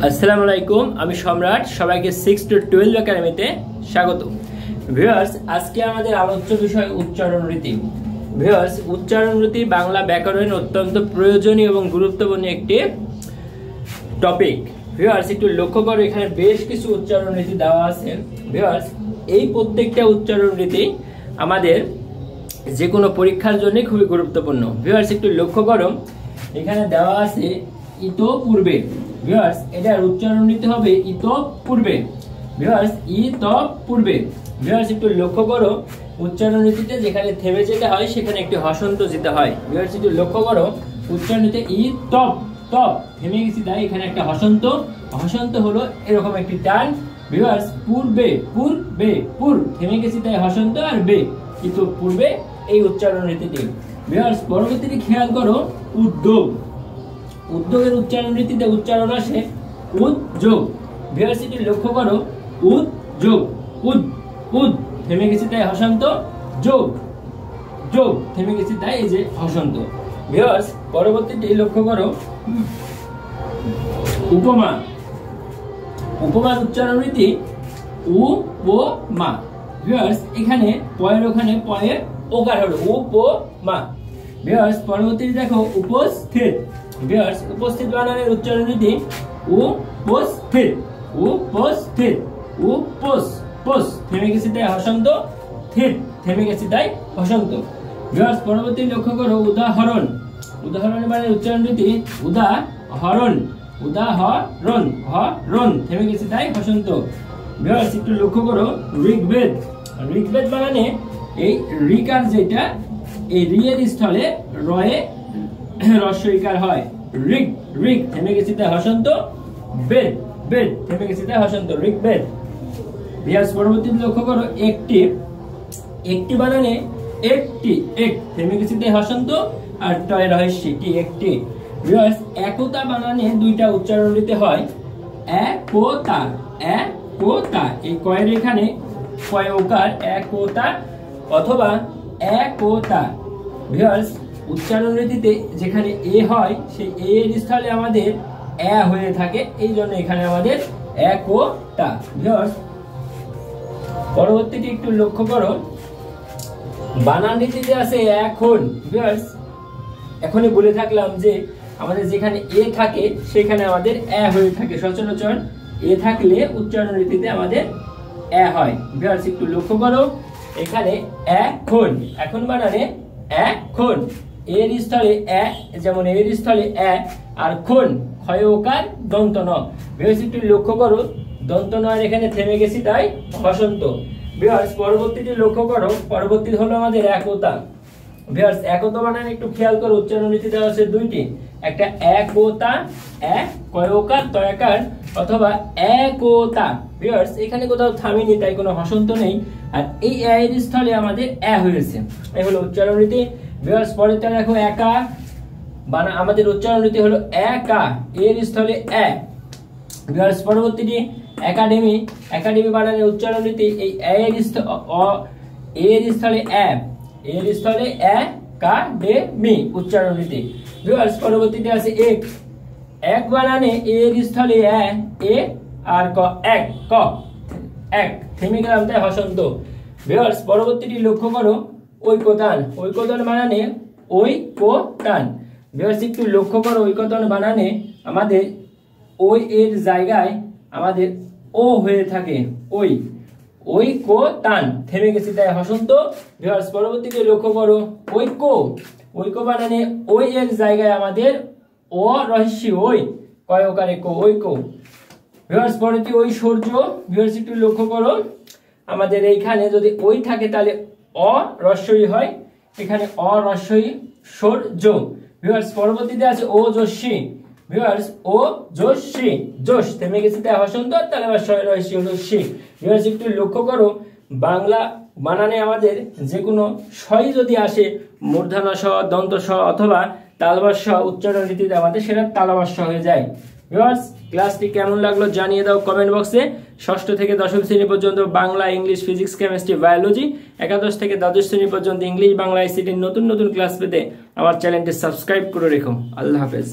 আসসালামু আলাইকুম, আমি সম্রাট। সবাইকে 6 to 12 একাডেমিতে স্বাগত। ভিউয়ার্স, আজকে আমাদের আলোচ্য বিষয় উচ্চারণ রীতি। ভিউয়ার্স, উচ্চারণ রীতি বাংলা ব্যাকরণের অত্যন্ত প্রয়োজনীয় এবং গুরুত্বপূর্ণ একটি টপিক। ভিউয়ার্স, একটু লক্ষ্য করো, এখানে বেশ কিছু উচ্চারণ রীতি দেওয়া আছে। ভিউয়ার্স, এই প্রত্যেকটা উচ্চারণ রীতি আমাদের যে কোনো পরীক্ষার জন্য খুবই গুরুত্বপূর্ণ। ভিউয়ার্স, একটু লক্ষ্য করো, এখানে দেওয়া আছে ইতপূর্বে। ভিউয়ার্স, এটার উচ্চারণ নিতে হবে ইতপূর্বে। ভিউয়ার্স, ইতপূর্বে। ভিউয়ার্স, একটু লক্ষ্য করো, উচ্চারণ নীতিতে যেখানে থেমে যেতে হয় সেখানে একটি হসন্ত যেতে হয়। ভিউয়ার্স, একটু লক্ষ্য করো, উচ্চারণ নীতিতে তপ থেমে গেছি, তাই এখানে একটা হসন্ত। হসন্ত হলো এরকম একটি টান। ভিউয়ার্স, পূর্বে পুর থেমে গেছি, তাই হসন্ত, আর বে ইতপূর্বে, এই উচ্চারণ রীতিতে। ভিউয়ার্স, পরবর্তীতে খেয়াল করো, উদ্যোগ। উদ্যোগের উচ্চারণ রীতিতে উচ্চারণ আসে উদ্যোগ। ভিউয়ার্স, একটু লক্ষ্য করো, উদ্যোগ, উদ থেমে গেছি, তাই হসন্ত, যোগ থেমে গেছি, তাই এই যে হসন্ত। ভিউয়ার্স, পরবর্তীতে লক্ষ্য করো, উপমা। উপমার উচ্চারণ রীতি উপমা। ভিউয়ার্স, এখানে পয়ের ওখানে পয়ে ওকার হলো উপমা। ভিউয়ার্স, পরবর্তীতে দেখো উপস্থিত। ভিউয়ার্স, উপস্থিত বানানের উচ্চারণ রীতি উপস্থিত। পোস থেমে গেছি, তাই হসন্ত, থিত থেমে গেছি, তাই হসন্ত। ভিউয়ার্স, পরবর্তী লক্ষ্য করো, উদাহরণ। উদাহরণ মানে উচ্চারণ রীতি উদাহরণ হরণ থেমে গেছি, তাই হসন্ত। ভিউয়ার্স, একটু লক্ষ্য করো, ঋগ্বেদ। ঋগ্বেদ বানানে এই ঋকার যেটা, এই রিয়ের স্থলে রয়ে রস্বইকার হয়। ঋগ থেমে গেছি, তাই হসন্ত, বেদ থেমে গেছি, তাই হসন্ত, ঋগ্বেদ। ভিউয়ার্স, পরবর্তী লক্ষ্য করো, একটি বানানে একটি, থেমে গেছি, তাই হসন্ত, আর টয় রহস্যি কি একটি। ভিউয়ার্স, একতা বানানে দুইটা উচ্চারণ দিতে হয়, একতা। এই কয়ের এখানে কয় ওকার, একতা অথবা একতা। ভিউয়ার্স, উচ্চারণ রীতিতে যেখানে এ হয়, সেই এ এর স্থলে আমাদের এ হয়ে থাকে, এই জন্য এখানে আমাদের একতা। ভিউয়ার্স, পরবর্তীটি একটু লক্ষ্য করো, বানান রীতিতে আছে এখন। ভিউয়ার্স, এখনই বলে থাকলাম যে আমাদের যেখানে এ থাকে সেখানে আমাদের এ হয়ে থাকে। সচরাচর এ থাকলে উচ্চারণ রীতিতে আমাদের এ হয়। ভিউয়ার্স, একটু লক্ষ্য করো, এখানে এখন বানানে এখন, এর স্থলে এ, যেমন এর স্থলে এ, আর ক্ষয় ওকার দন্ত ন। ভিউয়ার্স, একটু লক্ষ্য করো, দন্ত ন এখানে থেমে গেছি, তাই হসন্ত। ভিউয়ার্স, পরবর্তীটি লক্ষ্য করো, পরবর্তী হলো আমাদের একতা। ভিউয়ার্স, একতা বানানে একটু খেয়াল করো, উচ্চারণ রীতি দেওয়া আছে দুইটি, একটা একতা, কয় ওকার তয়কার, অথবা একতা। ভিউয়ার্স, এখানে কোথাও থামিনি, তাই কোনো হসন্ত নেই, আর এই এর স্থলে আমাদের এ হয়েছে, এই হলো উচ্চারণ রীতি। ভিউয়ার্স, পরেরটা দেখো, একা আমাদের উচ্চারণ রীতি হলো একা, এর স্থলে এ। ভিউয়ার্স, পরবর্তীটি একাডেমি। একাডেমি বানানের উচ্চারণ রীতি এই এর স্থলে এ, এর স্থলে একাডেমি উচ্চারণ রীতি। ভিউয়ার্স, পরবর্তীতে আছে এক বানানে এর স্থলে এ আর এক থেমে গেলাম, তাই হসন্ত। ভিউয়ার্স, পরবর্তীটি লক্ষ্য করো, ঐকতান বানানে ঐকতান। ভিউয়ার্স, একটু লক্ষ্য করো, ঐকতান বানানে আমাদের ওই এর জায়গায় আমাদের ও হয়ে থাকে, ঐকতান থেমে গেছি, তাই হসন্ত। ভিউয়ার্স, পরবর্তীতে লক্ষ্য করো, ঐক্য বানানে ওই এর জায়গায় আমাদের ও রহস্যি, কয় ওকারে ঐক্য। ভিউয়ার্স, পরবর্তী ঐশ্বর্য। ভিউয়ার্স, একটু লক্ষ্য করো, আমাদের এইখানে যদি ওই থাকে তাহলে অ রস্বই হয়, এখানে অ রস্বই সৌর্য। ভিউয়ার্স, পরবর্তীতে আছে ওজস্বী। ভিউয়ার্স, ওজস্বী, যোশ থেমে গেছে, তাই হসন্ত, তাহলে আবার রহস্যি ওজস্বী। ভিউয়ার্স, একটু লক্ষ্য করো, বাংলা বানানে আমাদের যে কোনো স্বই যদি আসে, মূর্ধন্য স, দন্ত স অথবা তালবাস উচ্চারণ রীতিতে আমাদের সেটা তালবাস হয়ে যায়। ভিউয়ার্স, ক্লাসটি কেমন লাগলো জানিয়ে দাও কমেন্ট বক্সে। ষষ্ঠ থেকে দশম শ্রেণী পর্যন্ত Bangla, English, physics, chemistry, biology, একাদশ থেকে দ্বাদশ শ্রেণী পর্যন্ত ইংলিশ, বাংলা, আইসিটির নতুন ক্লাস পেতে আমার চ্যানেলটি সাবস্ক্রাইব করে রেখো। আল্লাহ হাফেজ।